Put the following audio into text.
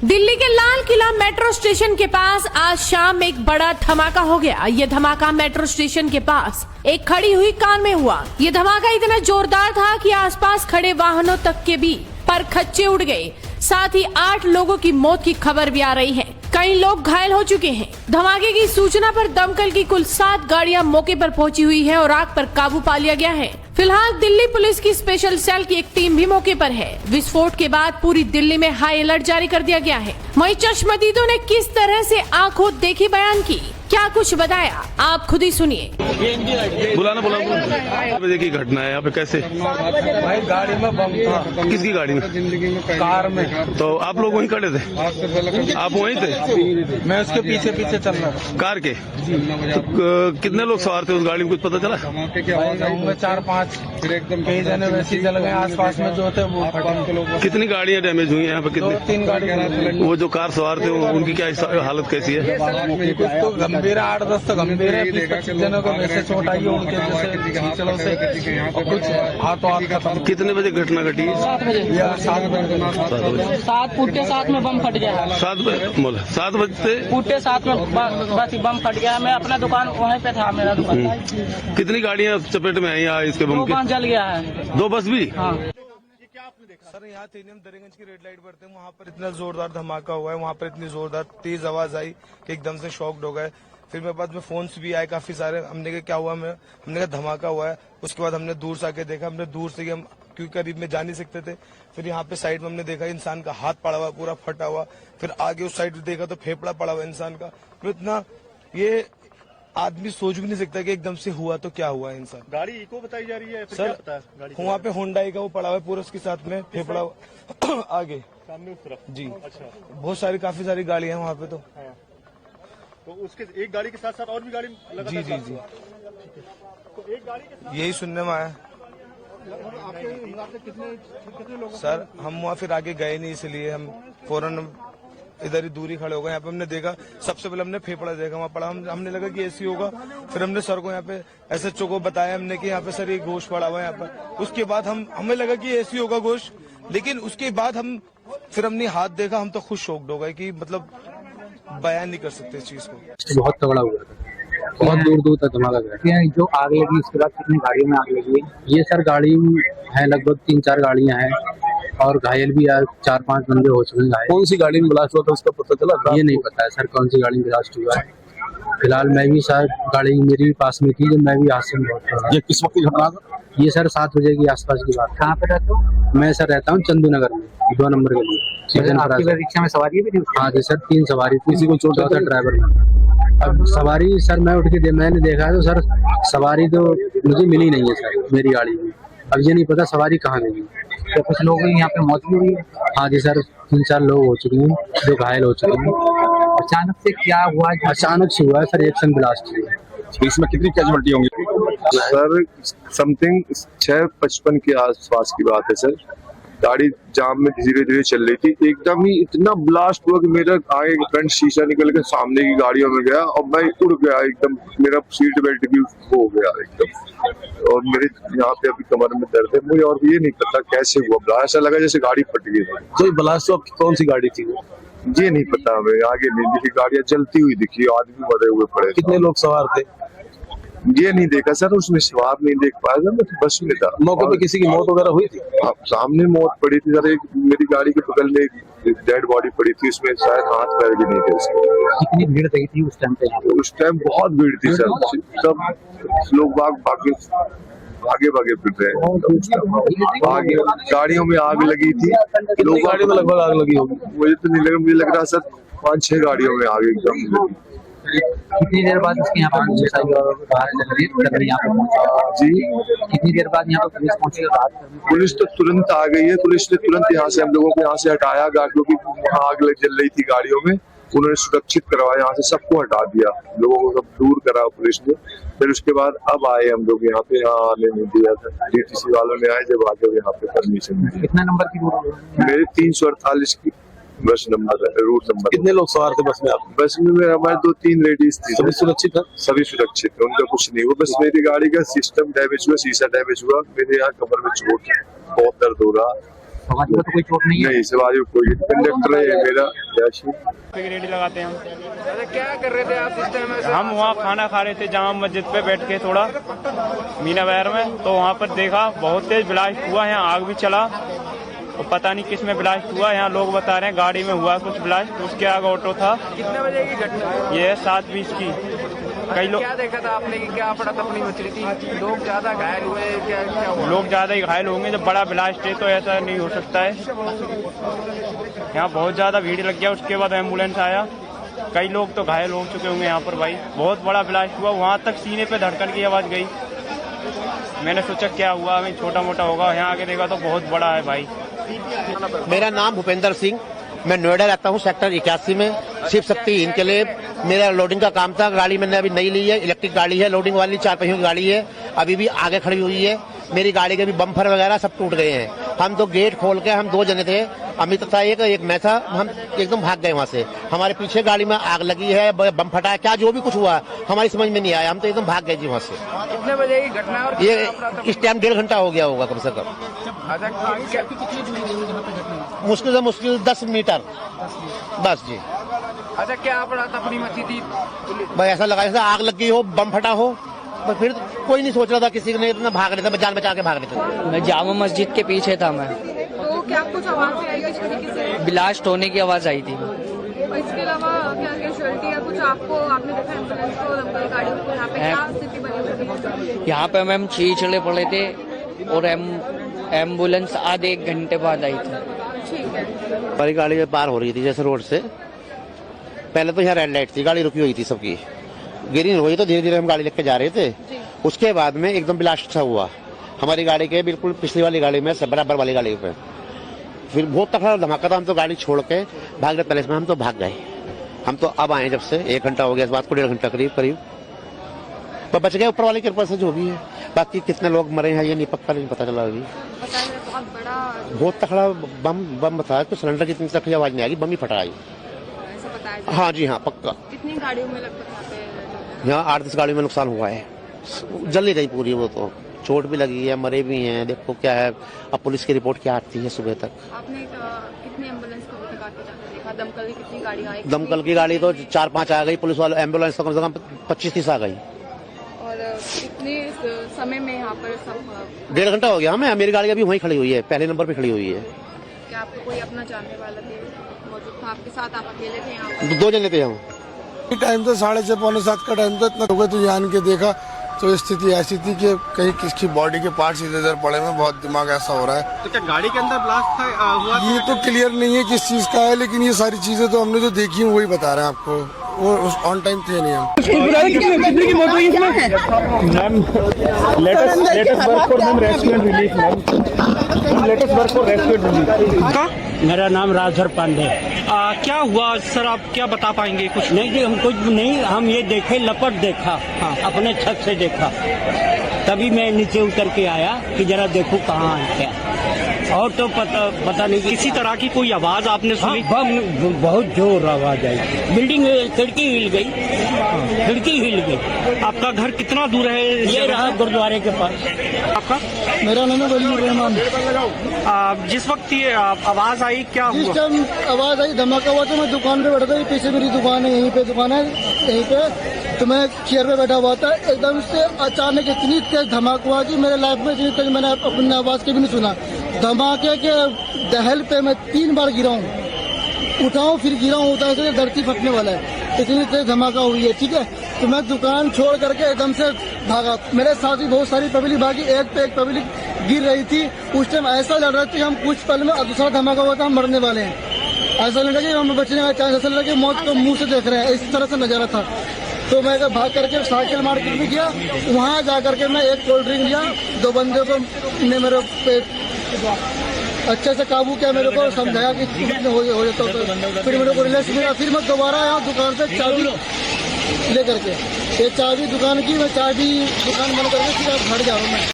दिल्ली के Lal Qila metro station के पास आज शाम एक बड़ा धमाका हो गया। ये धमाका मेट्रो स्टेशन के पास एक खड़ी हुई कार में हुआ। ये धमाका इतना जोरदार था कि आसपास खड़े वाहनों तक के भी पर खच्चे उड़ गए। साथ ही 8 लोगों की मौत की खबर भी आ रही है। कई लोग घायल हो चुके हैं। धमाके की सूचना पर दमकल की कुल 7 गाड़ियां मौके पर पहुंची हुई है और आग पर काबू पा लिया गया है। फिलहाल दिल्ली पुलिस की स्पेशल सेल की एक टीम भी मौके पर है। विस्फोट के बाद पूरी दिल्ली में हाई अलर्ट जारी कर दिया गया है। वहीं चश्मदीदों ने किस तरह से आंखों देखी बयान की, क्या कुछ बताया, आप खुद ही सुनिए। बुलाना बजे की घटना है यहाँ पे, कैसे? भाई गाड़ी में बम था। किसकी गाड़ी में? कार में। तो आप लोग वहीं खड़े थे? आप वहीं थे? मैं उसके पीछे पीछे चल रहा था। कार के? तो कितने लोग सवार थे उस गाड़ी में, कुछ पता चला? होंगे 4-5। फिर एकदम कई जने वैसे जल गए आसपास में जो थे वो। कितनी गाड़ियाँ डैमेज हुई हैं यहाँ पे? कितनी? 2-3 गाड़ी। वो जो कार सवार थे उनकी क्या हालत कैसी है? कुछ तो गंभीर है, 8-10 तो गंभीर है। 20-25 जनों को वैसे चोट आई है उनके जैसे खींचड़ों से, और कुछ हाथों हाथ खत्म। कितने बजे घटना घटी? 7 बजे। 7 बजे 7 फुटे 7 में बम फट गया है। 7 बजे फुटे 7 में बस बम फट गया। मैं अपना दुकान वहीं पे था, मेरा दुकान। कितनी गाड़ियाँ चपेट में आई यहाँ इसके बम 2 के? बस जल गया है। 2 बस भी? हाँ। सर यहाँ थे हम दरियागंज की रेड लाइट पर थे, वहाँ पर इतना जोरदार धमाका हुआ है, वहाँ पर इतनी जोरदार तेज आवाज आई कि एकदम से शॉक्ड हो गए। फिर मेरे पास में फोन्स भी आए काफी सारे। हमने कहा क्या हुआ, हमने कहा धमाका हुआ है। उसके बाद हमने दूर से आके देखा, हमने दूर से ही, हम क्योंकि करीब में जा नहीं सकते थे। फिर यहाँ पे साइड में हमने देखा इंसान का हाथ पड़ा हुआ, पूरा फटा हुआ। फिर आगे उस साइड देखा तो फेफड़ा पड़ा हुआ इंसान का। तो इतना ये आदमी सोच भी नहीं सकता कि एकदम से हुआ तो क्या हुआ इंसान। गाड़ी इको बताई जा रही है सर, क्या पता है? गाड़ी वहाँ पे होंडाई का वो पड़ा हुआ है पूरा, उसके साथ में फेफड़ा आगे सामने उस तरफ। जी। अच्छा, बहुत सारी काफी सारी गाड़ियां हैं वहाँ पे। तो उसके एक गाड़ी के साथ साथ और भी गाड़ी जी जी जी, तो एक गाड़ी के साथ यही सुनने में आया। आपके कितने लोग? सर हम वहाँ फिर आगे गए नहीं, इसलिए हम फौरन इधर ही दूरी खड़े हो गए। यहाँ पे हमने देखा, सबसे पहले हमने फेफड़ा देखा, वहाँ पड़ा। हमने लगा कि ऐसी होगा। फिर हमने सर को यहाँ पे SHO को बताया हमने कि यहाँ पे सर ये गोश्त पड़ा हुआ है यहाँ पर। उसके बाद हमें लगा कि ऐसी होगा गोश्त, लेकिन उसके बाद फिर हमने हाथ देखा, हम तो खुद शॉक्ड हो गए कि मतलब बयान नहीं कर सकते इस चीज को। बहुत तगड़ा हुआ था, बहुत दूर दूर तक धमाका गया। जो आग लगी उसके बाद कितनी गाड़ियों में आग लगी है? ये सर गाड़ी है, लगभग 3-4 गाड़ियां हैं और घायल भी 4-5 बंदे हो चुके हैं घायल। कौन सी गाड़ी में ब्लास्ट हुआ था उसका पता चला? ये नहीं पता है सर कौन सी गाड़ी में ब्लास्ट हुआ है। फिलहाल मैं भी सर, गाड़ी मेरी पास में थी जब मैं भी हादसे में बहुत। ये किस वक्त की घटना? ये सर 7 बजे की आसपास की बात। कहाँ पे रहते हो? मैं सर रहता हूँ चंदू नगर में, 2 नंबर के लिए। आपकी रिक्शा में सवारी भी थी? हाँ जी सर, 3 सवारी। किसी को चोट था? ड्राइवर में। अब सवारी सर मैं उठ के मैंने देखा तो सर सवारी तो मुझे मिली नहीं है सर मेरी गाड़ी में। अब ये नहीं पता सवारी कहाँ गई। तो कुछ लोगों की यहाँ पे मौत भी हुई है? हाँ जी सर, 3-4 लोग हो चुके हैं जो घायल हो चुके हैं। अचानक से क्या हुआ? अचानक से हुआ है सर, एक्शन ब्लास्ट हुआ है। इसमें कितनी कैजुअल्टी होंगी? सर समथिंग 6:55 के आसपास की बात है सर। गाड़ी जाम में धीरे धीरे चल रही थी, एकदम ही इतना ब्लास्ट हुआ कि मेरा आगे फ्रंट शीशा निकल के सामने की गाड़ियों में गया और मैं उड़ गया एकदम। मेरा सीट बेल्ट भी हो गया एकदम, और मेरे यहाँ पे अभी कमर में दर्द है मुझे, और ये नहीं पता कैसे हुआ ब्लास्ट। ऐसा लगा जैसे गाड़ी फट गई। तो ब्लास्ट कौन सी गाड़ी थी? ये नहीं पता हमें, आगे नहीं दिखी, गाड़ियां जलती हुई दिखी, आदमी मरे हुए पड़े। कितने लोग सवार थे? ये नहीं देखा सर, उसमें सवार नहीं देख पाया सर, मैं बस में था। मौके पे किसी की मौत वगैरह हुई थी? सामने मौत पड़ी थी सर, एक मेरी गाड़ी के बगल में एक डेड बॉडी पड़ी थी, उसमें शायद हाथ पैर भी नहीं थे उसके। कितनी भीड़ थी उस टाइम पे? उस टाइम बहुत भीड़ थी सर, सब लोग भागे फिर रहे हैं। आगे गाड़ियों में आग लगी थी। लोग गाड़ी में लगभग आग लगी होगी? मुझे तो नहीं लगा, मुझे लग रहा सर 5-6 गाड़ियों में आग एकदम लगी। कितनी देर बाद इसके यहाँ पर पुलिस आई और यहाँ पे पहुंची? जी, कितनी देर बाद यहाँ पर पुलिस पहुंची? पुलिस तो तुरंत आ गई है, पुलिस ने तुरंत यहाँ से हम लोगों को यहाँ से हटाया, क्योंकि वहाँ आग जल रही थी गाड़ियों में। उन्होंने सुरक्षित करवाया, यहाँ से सबको हटा दिया, लोगों को सब दूर करा पुलिस ने। फिर उसके बाद अब आए हम लोग यहाँ पे, यहाँ आने नहीं दिया था, DTC वालों ने आए जब आगे यहाँ पे परमिशन दी। कितना नंबर की रूट? मेरे 348 की बस नंबर है, रूट नंबर। कितने लोग सवार थे बस में? आप बस में हमारे 2-3 लेडीज थी। सभी सुरक्षित है? सभी सुरक्षित है, उनका कुछ नहीं हुआ। बस मेरी गाड़ी का सिस्टम डैमेज हुआ, शीशा डैमेज हुआ, मेरे यहाँ कमर में चोट, बहुत दर्द हो रहा। सवारी को तो कोई चोट नहीं है? नहीं, सवारी को कोई, कंडक्टर है मेरा रेडी लगाते हैं हम। क्या कर रहे थे आप इस टाइम? हम वहाँ खाना खा रहे थे जामा मस्जिद पे बैठ के थोड़ा मीना बाजार में, तो वहाँ पर देखा बहुत तेज ब्लास्ट हुआ, यहाँ आग भी चला और पता नहीं किस में ब्लास्ट हुआ। यहाँ लोग बता रहे हैं गाड़ी में हुआ कुछ ब्लास्ट, उसके आगे ऑटो था। कितने बजे की घटना है? ये 7:20 की। कई लोग क्या देखा था आपने कि क्या पड़ा तपनी मछली थी? लोग ज्यादा घायल हुए, क्या क्या हुआ? लोग ज्यादा ही घायल होंगे, जब बड़ा ब्लास्ट है तो ऐसा नहीं हो सकता है। यहाँ बहुत ज्यादा भीड़ लग गया, उसके बाद एम्बुलेंस आया, कई लोग तो घायल हो चुके होंगे यहाँ पर। भाई बहुत बड़ा ब्लास्ट हुआ, वहाँ तक सीने पे धड़कन की आवाज गई। मैंने सोचा क्या हुआ, हमें छोटा मोटा होगा, यहाँ आके देखा तो बहुत बड़ा है भाई। मेरा नाम भूपेंद्र सिंह, मैं नोएडा रहता हूँ, सेक्टर 81 में। शिव शक्ति इनके लिए मेरा लोडिंग का काम था। गाड़ी मैंने अभी नई ली है, इलेक्ट्रिक गाड़ी है, लोडिंग वाली 4 पहियों की गाड़ी है, अभी भी आगे खड़ी हुई है। मेरी गाड़ी के भी बम्पर वगैरह सब टूट गए हैं। हम तो गेट खोल के, हम 2 जने थे, अमित था एक मैं था, हम एकदम भाग गए वहाँ से। हमारे पीछे गाड़ी में आग लगी है, बम फटा है, क्या जो भी कुछ हुआ हमारी समझ में नहीं आया, हम तो एकदम भाग गए जी वहाँ से। कितने बजे की घटना है? और ये इस टाइम 1.5 घंटा हो गया होगा कम से कम, मुश्किल से मुश्किल 10 मीटर बस जी। अच्छा, क्या पड़ा तपनी मची थी? भाई ऐसा लगा जैसे आग लग गई हो, बम फटा हो, पर फिर कोई नहीं सोच रहा था, किसी ने इतना भाग रहे थे, जान बचा के भाग रहे थे। मैं जामा मस्जिद के पीछे था मैं। तो क्या कुछ आवाज आई किस तरीके से? ब्लास्ट होने की आवाज आई थी। और इसके अलावा क्या कैजुअलिटी या कुछ आपने देखा एम्बुलेंस को, दमकल गाड़ियों को, यहाँ पे क्या स्थिति बनी हुई है? यहाँ पे मैम छीछड़े पड़े थे और एम्बुलेंस आधे 1 घंटे बाद आई थी। ठीक है। हमारी गाड़ी में पार हो रही थी जैसे रोड से, पहले तो यहाँ रेड लाइट थी, गाड़ी रुकी हुई थी सबकी, ग्रीन हुई तो धीरे धीरे हम गाड़ी लेके जा रहे थे। उसके बाद में एकदम ब्लास्ट सा हुआ हमारी गाड़ी के बिल्कुल पिछली वाली गाड़ी में, बराबर वाली गाड़ी पे। फिर बहुत तगड़ा धमाका था, हम तो गाड़ी छोड़ के भाग रहे पैलेस में, हम तो भाग गए। हम तो अब आए जब से 1 घंटा हो गया, इस बात को 1.5 घंटा करीब पर बच गए ऊपर वाले की कृपा से, जो भी है। बाकी कितने लोग मरे हैं ये नहीं पक्का नहीं पता चला अभी। बहुत तगड़ा बम बताया, तो सिलेंडर की इतनी तक आवाज नहीं आई, बम ही फटा आई। हाँ जी हाँ पक्का। कितनी गाड़ियों में लगभग यहाँ 8-10 गाड़ियों में नुकसान हुआ है, जल नहीं रही पूरी, वो तो चोट भी लगी है, मरे भी हैं। देखो क्या है, अब पुलिस की रिपोर्ट क्या आती है सुबह तक। आपने कितनी एम्बुलेंस को देखा? दमकल की कितनी गाड़ी आई? दमकल की गाड़ी तो 4-5 आ गई, पुलिस वाले एम्बुलेंस तो कम से कम 25-30 आ गई। और कितने समय में यहाँ पर सब? 1.5 घंटा हो गया हमें, मेरी गाड़ी अभी वहीं खड़ी हुई है, पहले नंबर पे खड़ी हुई है। क्या आपको कोई अपना जानने वाला मौजूद था आपके साथ? आप अकेले थे यहाँ? 2 जने थे हम। टाइम तो 6:30 पौने 7 का टाइम था, इतना हो गया तो यहाँ के देखा तो स्थिति ऐसी थी कि कहीं किसकी बॉडी के पार्ट्स इधर उधर पड़े में, बहुत दिमाग ऐसा हो रहा है। तो क्या गाड़ी के अंदर ब्लास्ट था हुआ? ये तो क्लियर नहीं है किस चीज का है, लेकिन ये सारी चीजें तो हमने जो देखी है वही बता रहे हैं आपको, वो ऑन टाइम थे नहीं हम। मेरा नाम राजधर पांडे। क्या हुआ सर, आप क्या बता पाएंगे कुछ? नहीं जी, हम कुछ नहीं, हम ये देखे, लपट देखा। हाँ, अपने छत से देखा, तभी मैं नीचे उतर के आया कि जरा देखूं कहाँ है क्या, और तो पता नहीं किसी तरह की कोई आवाज आपने सुनी? बम बहुत जोर आवाज आई, बिल्डिंग खिड़की हिल गई, खिड़की हिल गई। आपका घर कितना दूर है? ये रहा गुरुद्वारे के पास। आपका? मेरा नाम है वलीउर रहमान। जिस वक्त ये आवाज आई क्या हुआ? जिस टाइम आवाज आई, धमाका हुआ, तो मैं दुकान पे बैठा था, पीछे मेरी दुकान है, यहीं पे दुकान है, यहीं पे, तो मैं चेयर पे बैठा हुआ था। एकदम से अचानक इतनी तेज धमाका हुआ कि मेरे लाइफ में इतनी तेज मैंने अपनी आवाज के भी नहीं सुना। धमाके के दहल पे मैं 3 बार गिरा हूँ, उठाऊं फिर गिरा हूँ, उठा से धरती फटने वाला है, इतनी तेज धमाका हुई है। ठीक है, तो मैं दुकान छोड़ करके एकदम से भागा, मेरे साथ भी बहुत सारी पब्लिक भागी, एक पे एक पब्लिक गिर रही थी। उस टाइम ऐसा लग रहा था कि हम कुछ पल में दूसरा धमाका हुआ था, हम मरने वाले हैं, ऐसा लगा कि हम बचने का चांस, ऐसा लगा कि मौत को मुंह से देख रहे हैं, इस तरह से नजारा था। तो मैं भाग करके साइकिल मार्केट में गया, वहाँ जा करके मैं एक कोल्ड ड्रिंक लिया, 2 बंदे को ने मेरे पे अच्छे से काबू किया, मेरे को समझाया कि हो जाता, तो फिर मेरे को रिलैक्स मिला। फिर मैं दोबारा यहाँ दुकान से चाबी ले करके, ये चाबी दुकान की, मैं चाबी दुकान बंद करके फिर घर जा रहा हूँ मैं।